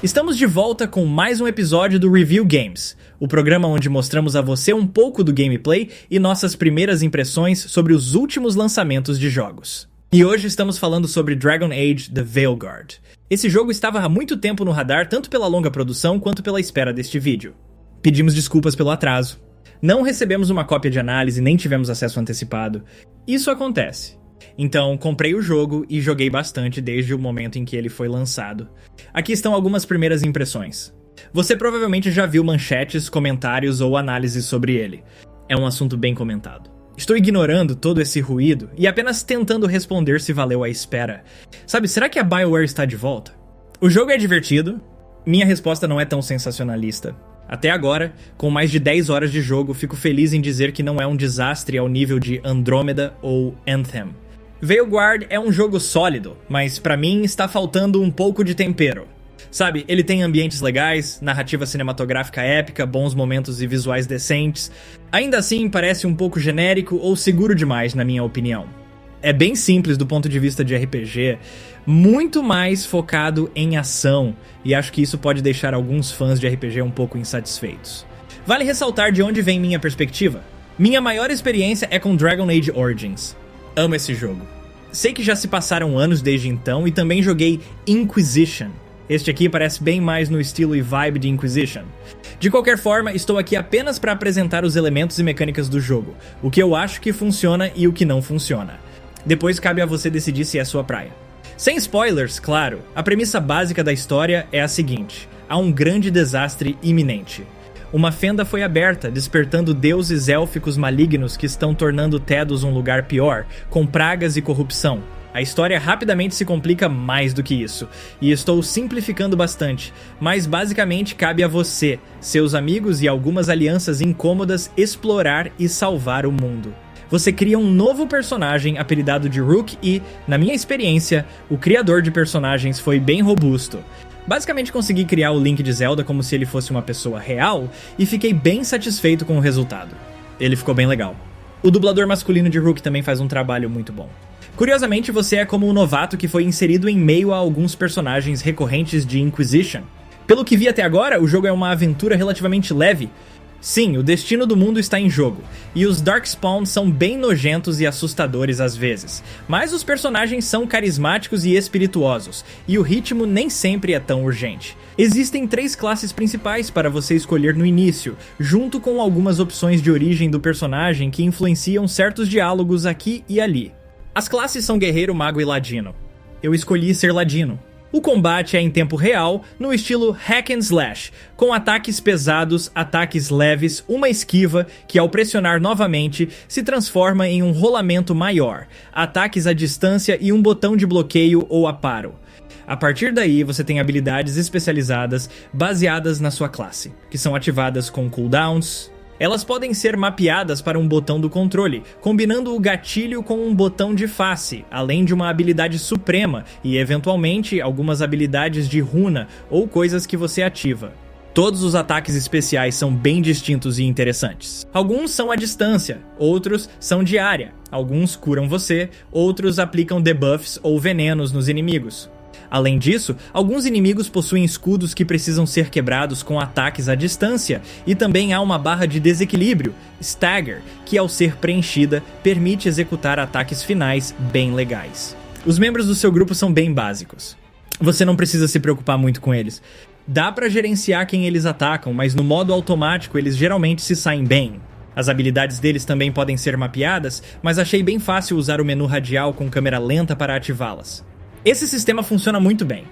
Estamos de volta com mais um episódio do Review Games, o programa onde mostramos a você um pouco do gameplay e nossas primeiras impressões sobre os últimos lançamentos de jogos. E hoje estamos falando sobre Dragon Age The Veilguard. Esse jogo estava há muito tempo no radar, tanto pela longa produção quanto pela espera deste vídeo. Pedimos desculpas pelo atraso. Não recebemos uma cópia de análise, nem tivemos acesso antecipado. Isso acontece. Então, comprei o jogo e joguei bastante desde o momento em que ele foi lançado. Aqui estão algumas primeiras impressões. Você provavelmente já viu manchetes, comentários ou análises sobre ele. É um assunto bem comentado. Estou ignorando todo esse ruído e apenas tentando responder se valeu a espera. Sabe, será que a BioWare está de volta? O jogo é divertido. Minha resposta não é tão sensacionalista. Até agora, com mais de 10 horas de jogo, fico feliz em dizer que não é um desastre ao nível de Andromeda ou Anthem. Veilguard é um jogo sólido, mas pra mim está faltando um pouco de tempero. Sabe, ele tem ambientes legais, narrativa cinematográfica épica, bons momentos e visuais decentes. Ainda assim, parece um pouco genérico ou seguro demais, na minha opinião. É bem simples do ponto de vista de RPG, muito mais focado em ação, e acho que isso pode deixar alguns fãs de RPG um pouco insatisfeitos. Vale ressaltar de onde vem minha perspectiva. Minha maior experiência é com Dragon Age Origins. Amo esse jogo. Sei que já se passaram anos desde então e também joguei Inquisition. Este aqui parece bem mais no estilo e vibe de Inquisition. De qualquer forma, estou aqui apenas para apresentar os elementos e mecânicas do jogo, o que eu acho que funciona e o que não funciona. Depois cabe a você decidir se é sua praia. Sem spoilers, claro, a premissa básica da história é a seguinte: há um grande desastre iminente. Uma fenda foi aberta, despertando deuses élficos malignos que estão tornando Thedos um lugar pior, com pragas e corrupção. A história rapidamente se complica mais do que isso, e estou simplificando bastante, mas basicamente cabe a você, seus amigos e algumas alianças incômodas explorar e salvar o mundo. Você cria um novo personagem apelidado de Rook e, na minha experiência, o criador de personagens foi bem robusto. Basicamente consegui criar o Link de Zelda como se ele fosse uma pessoa real e fiquei bem satisfeito com o resultado. Ele ficou bem legal. O dublador masculino de Rook também faz um trabalho muito bom. Curiosamente, você é como um novato que foi inserido em meio a alguns personagens recorrentes de Inquisition. Pelo que vi até agora, o jogo é uma aventura relativamente leve. Sim, o destino do mundo está em jogo, e os Darkspawn são bem nojentos e assustadores às vezes, mas os personagens são carismáticos e espirituosos, e o ritmo nem sempre é tão urgente. Existem 3 classes principais para você escolher no início, junto com algumas opções de origem do personagem que influenciam certos diálogos aqui e ali. As classes são Guerreiro, Mago e Ladino. Eu escolhi ser Ladino. O combate é em tempo real, no estilo hack and slash, com ataques pesados, ataques leves, uma esquiva que ao pressionar novamente se transforma em um rolamento maior, ataques à distância e um botão de bloqueio ou aparo. A partir daí você tem habilidades especializadas baseadas na sua classe, que são ativadas com cooldowns. Elas podem ser mapeadas para um botão do controle, combinando o gatilho com um botão de face, além de uma habilidade suprema e, eventualmente, algumas habilidades de runa ou coisas que você ativa. Todos os ataques especiais são bem distintos e interessantes. Alguns são à distância, outros são de área, alguns curam você, outros aplicam debuffs ou venenos nos inimigos. Além disso, alguns inimigos possuem escudos que precisam ser quebrados com ataques à distância, e também há uma barra de desequilíbrio, Stagger, que ao ser preenchida, permite executar ataques finais bem legais. Os membros do seu grupo são bem básicos. Você não precisa se preocupar muito com eles. Dá pra gerenciar quem eles atacam, mas no modo automático eles geralmente se saem bem. As habilidades deles também podem ser mapeadas, mas achei bem fácil usar o menu radial com câmera lenta para ativá-las. Esse sistema funciona muito bem.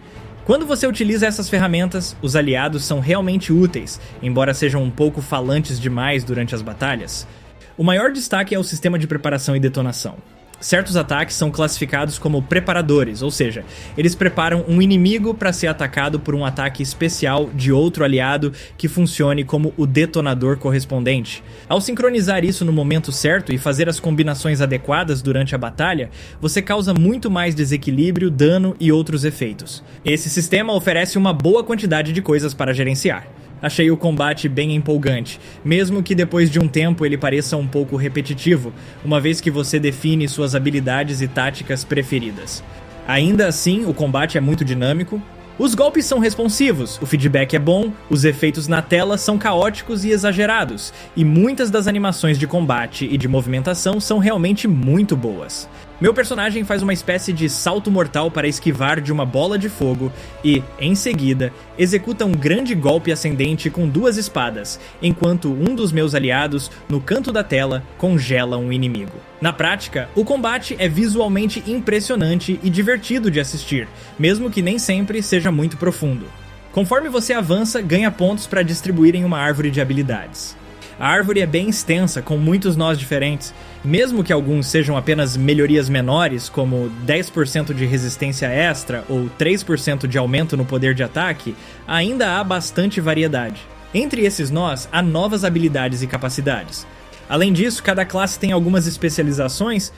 Quando você utiliza essas ferramentas, os aliados são realmente úteis, embora sejam um pouco falantes demais durante as batalhas. O maior destaque é o sistema de preparação e detonação. Certos ataques são classificados como preparadores, ou seja, eles preparam um inimigo para ser atacado por um ataque especial de outro aliado que funcione como o detonador correspondente. Ao sincronizar isso no momento certo e fazer as combinações adequadas durante a batalha, você causa muito mais desequilíbrio, dano e outros efeitos. Esse sistema oferece uma boa quantidade de coisas para gerenciar. Achei o combate bem empolgante, mesmo que depois de um tempo ele pareça um pouco repetitivo, uma vez que você define suas habilidades e táticas preferidas. Ainda assim, o combate é muito dinâmico, Os golpes são responsivos, o feedback é bom, os efeitos na tela são caóticos e exagerados, e muitas das animações de combate e de movimentação são realmente muito boas. Meu personagem faz uma espécie de salto mortal para esquivar de uma bola de fogo e, em seguida, executa um grande golpe ascendente com 2 espadas, enquanto um dos meus aliados, no canto da tela, congela um inimigo. Na prática, o combate é visualmente impressionante e divertido de assistir, mesmo que nem sempre seja muito profundo. Conforme você avança, ganha pontos para distribuir em uma árvore de habilidades. A árvore é bem extensa, com muitos nós diferentes, mesmo que alguns sejam apenas melhorias menores, como 10% de resistência extra ou 3% de aumento no poder de ataque, ainda há bastante variedade. Entre esses nós, há novas habilidades e capacidades. Além disso, cada classe tem algumas especializações,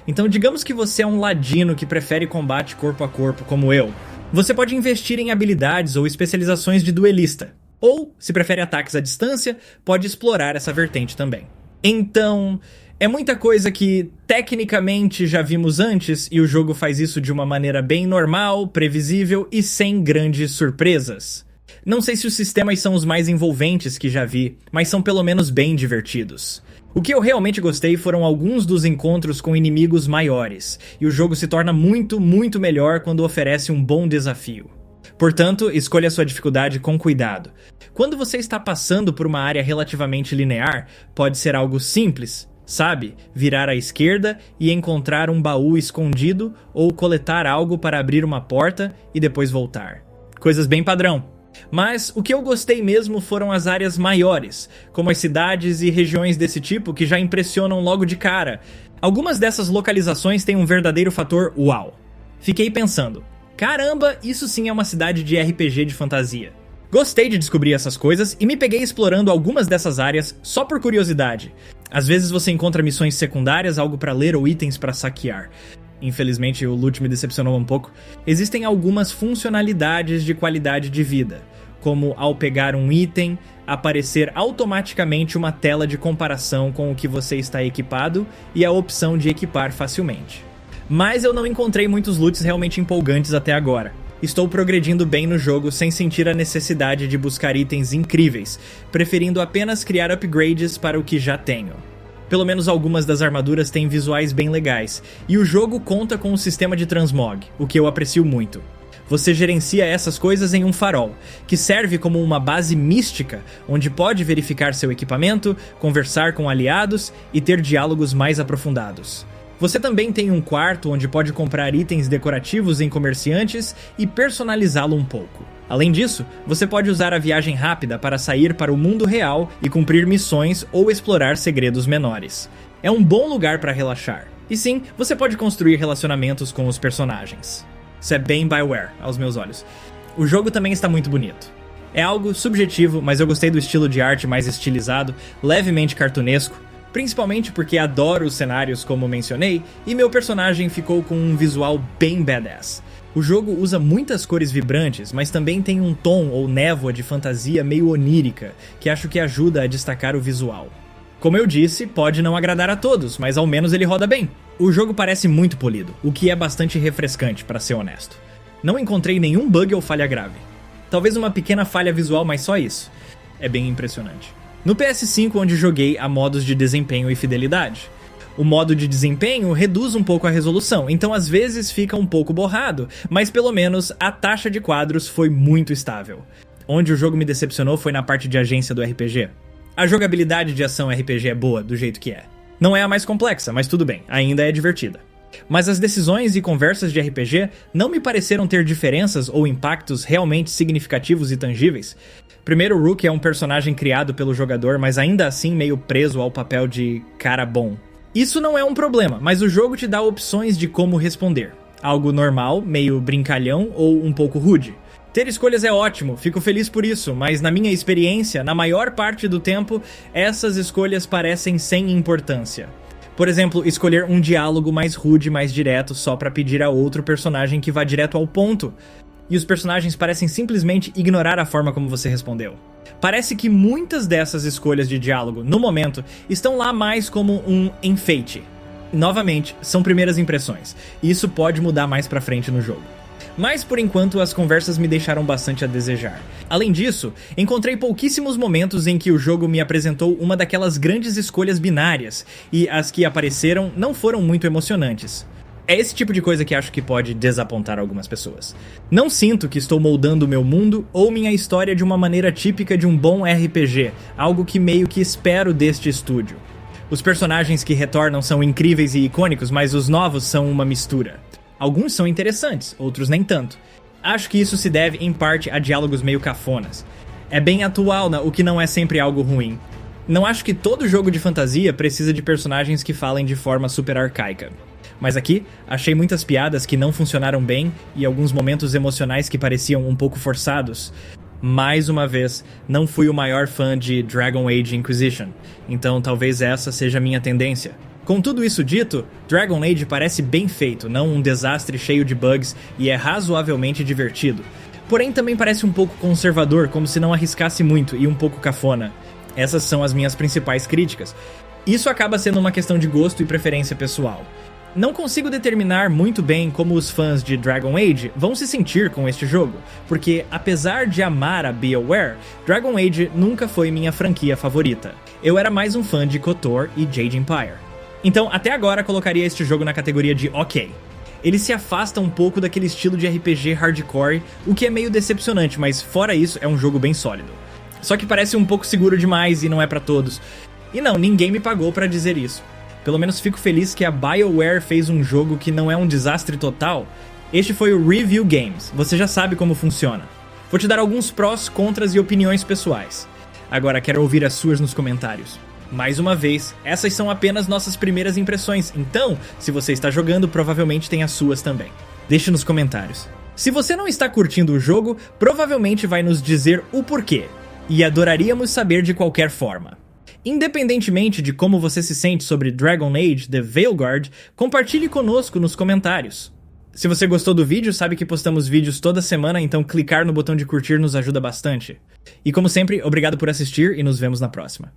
então digamos que você é um ladino que prefere combate corpo a corpo, como eu. Você pode investir em habilidades ou especializações de duelista. Ou, se prefere ataques à distância, pode explorar essa vertente também. Então, é muita coisa que tecnicamente já vimos antes e o jogo faz isso de uma maneira bem normal, previsível e sem grandes surpresas. Não sei se os sistemas são os mais envolventes que já vi, mas são pelo menos bem divertidos. O que eu realmente gostei foram alguns dos encontros com inimigos maiores, e o jogo se torna muito melhor quando oferece um bom desafio. Portanto, escolha sua dificuldade com cuidado. Quando você está passando por uma área relativamente linear, pode ser algo simples, sabe? Virar à esquerda e encontrar um baú escondido ou coletar algo para abrir uma porta e depois voltar. Coisas bem padrão. Mas o que eu gostei mesmo foram as áreas maiores, como as cidades e regiões desse tipo que já impressionam logo de cara. Algumas dessas localizações têm um verdadeiro fator uau. Fiquei pensando, caramba, isso sim é uma cidade de RPG de fantasia. Gostei de descobrir essas coisas e me peguei explorando algumas dessas áreas só por curiosidade. Às vezes você encontra missões secundárias, algo pra ler ou itens pra saquear. Infelizmente o loot me decepcionou um pouco. Existem algumas funcionalidades de qualidade de vida, como ao pegar um item, aparecer automaticamente uma tela de comparação com o que você está equipado e a opção de equipar facilmente. Mas eu não encontrei muitos loots realmente empolgantes até agora. Estou progredindo bem no jogo sem sentir a necessidade de buscar itens incríveis, preferindo apenas criar upgrades para o que já tenho. Pelo menos algumas das armaduras têm visuais bem legais, e o jogo conta com um sistema de transmog, o que eu aprecio muito. Você gerencia essas coisas em um farol, que serve como uma base mística, onde pode verificar seu equipamento, conversar com aliados e ter diálogos mais aprofundados. Você também tem um quarto onde pode comprar itens decorativos em comerciantes e personalizá-lo um pouco. Além disso, você pode usar a viagem rápida para sair para o mundo real e cumprir missões ou explorar segredos menores. É um bom lugar para relaxar. E sim, você pode construir relacionamentos com os personagens. Isso é bem BioWare, aos meus olhos. O jogo também está muito bonito. É algo subjetivo, mas eu gostei do estilo de arte mais estilizado, levemente cartunesco, principalmente porque adoro os cenários como mencionei, e meu personagem ficou com um visual bem badass. O jogo usa muitas cores vibrantes, mas também tem um tom ou névoa de fantasia meio onírica, que acho que ajuda a destacar o visual. Como eu disse, pode não agradar a todos, mas ao menos ele roda bem. O jogo parece muito polido, o que é bastante refrescante, para ser honesto. Não encontrei nenhum bug ou falha grave. Talvez uma pequena falha visual, mas só isso. É bem impressionante. No PS5, onde joguei, há modos de desempenho e fidelidade. O modo de desempenho reduz um pouco a resolução, então às vezes fica um pouco borrado, mas pelo menos a taxa de quadros foi muito estável. Onde o jogo me decepcionou foi na parte de agência do RPG. A jogabilidade de ação RPG é boa, do jeito que é. Não é a mais complexa, mas tudo bem, ainda é divertida. Mas as decisões e conversas de RPG não me pareceram ter diferenças ou impactos realmente significativos e tangíveis. Primeiro, o Rook é um personagem criado pelo jogador, mas ainda assim meio preso ao papel de cara bom. Isso não é um problema, mas o jogo te dá opções de como responder. Algo normal, meio brincalhão ou um pouco rude. Ter escolhas é ótimo, fico feliz por isso, mas na minha experiência, na maior parte do tempo, essas escolhas parecem sem importância. Por exemplo, escolher um diálogo mais rude, mais direto, só pra pedir a outro personagem que vá direto ao ponto. E os personagens parecem simplesmente ignorar a forma como você respondeu. Parece que muitas dessas escolhas de diálogo, no momento, estão lá mais como um enfeite. Novamente, são primeiras impressões, e isso pode mudar mais pra frente no jogo. Mas por enquanto as conversas me deixaram bastante a desejar. Além disso, encontrei pouquíssimos momentos em que o jogo me apresentou uma daquelas grandes escolhas binárias, e as que apareceram não foram muito emocionantes. É esse tipo de coisa que acho que pode desapontar algumas pessoas. Não sinto que estou moldando meu mundo ou minha história de uma maneira típica de um bom RPG, algo que meio que espero deste estúdio. Os personagens que retornam são incríveis e icônicos, mas os novos são uma mistura. Alguns são interessantes, outros nem tanto. Acho que isso se deve, em parte, a diálogos meio cafonas. É bem atual, o que não é sempre algo ruim. Não acho que todo jogo de fantasia precisa de personagens que falem de forma super arcaica. Mas aqui, achei muitas piadas que não funcionaram bem e alguns momentos emocionais que pareciam um pouco forçados. Mais uma vez, não fui o maior fã de Dragon Age Inquisition, então talvez essa seja a minha tendência. Com tudo isso dito, Dragon Age parece bem feito, não um desastre cheio de bugs, e é razoavelmente divertido. Porém também parece um pouco conservador, como se não arriscasse muito, e um pouco cafona. Essas são as minhas principais críticas. Isso acaba sendo uma questão de gosto e preferência pessoal. Não consigo determinar muito bem como os fãs de Dragon Age vão se sentir com este jogo, porque apesar de amar a BioWare, Dragon Age nunca foi minha franquia favorita. Eu era mais um fã de KOTOR e Jade Empire. Então, até agora, colocaria este jogo na categoria de ok. Ele se afasta um pouco daquele estilo de RPG hardcore, o que é meio decepcionante, mas fora isso, é um jogo bem sólido. Só que parece um pouco seguro demais e não é pra todos. E não, ninguém me pagou pra dizer isso. Pelo menos fico feliz que a BioWare fez um jogo que não é um desastre total. Este foi o Review Games, você já sabe como funciona. Vou te dar alguns prós, contras e opiniões pessoais. Agora quero ouvir as suas nos comentários. Mais uma vez, essas são apenas nossas primeiras impressões, então, se você está jogando, provavelmente tem as suas também. Deixe nos comentários. Se você não está curtindo o jogo, provavelmente vai nos dizer o porquê, e adoraríamos saber de qualquer forma. Independentemente de como você se sente sobre Dragon Age The Veilguard, compartilhe conosco nos comentários. Se você gostou do vídeo, sabe que postamos vídeos toda semana, então clicar no botão de curtir nos ajuda bastante. E como sempre, obrigado por assistir e nos vemos na próxima.